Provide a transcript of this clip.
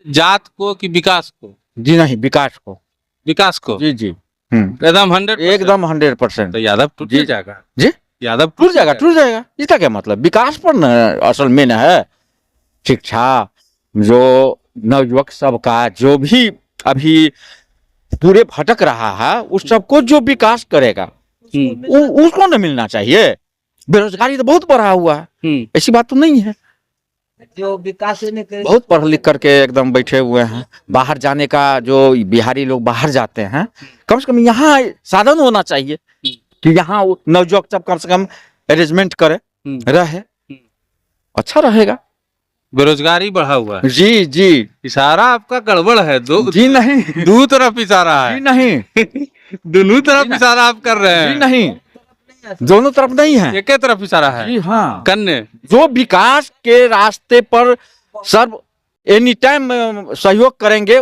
जात को कि विकास को? जी नहीं, विकास को। विकास को जी जी। एकदम 100%। एकदम 100%। तो यादव टूट जी। जाएगा। जी यादव टूट जाएगा। इसका क्या मतलब? विकास पर न असल में न है। शिक्षा, जो नवयुवक सबका जो भी अभी पूरे भटक रहा है, उस सबको जो विकास करेगा उसको न मिलना चाहिए। बेरोजगारी तो बहुत बढ़ा हुआ है, ऐसी बात तो नहीं है। जो विकास बहुत पढ़ लिख करके एकदम बैठे हुए हैं। बाहर जाने का, जो बिहारी लोग बाहर जाते हैं, कम से कम यहाँ साधन होना चाहिए कि यहाँ नवयुवक सब कम से कम अरेंजमेंट करे, रहे, अच्छा रहेगा। बेरोजगारी बढ़ा हुआ है। जी जी। इशारा आपका गड़बड़ है। जी नहीं। दो तरफ इशारा जी है। नहीं। दोनों तरफ इशारा आप कर रहे जी हैं। नहीं, दोनों तरफ नहीं है। एक ही तरफ इशारा है। जी हाँ। कन्ने जो विकास के रास्ते पर सर्व एनी टाइम सहयोग करेंगे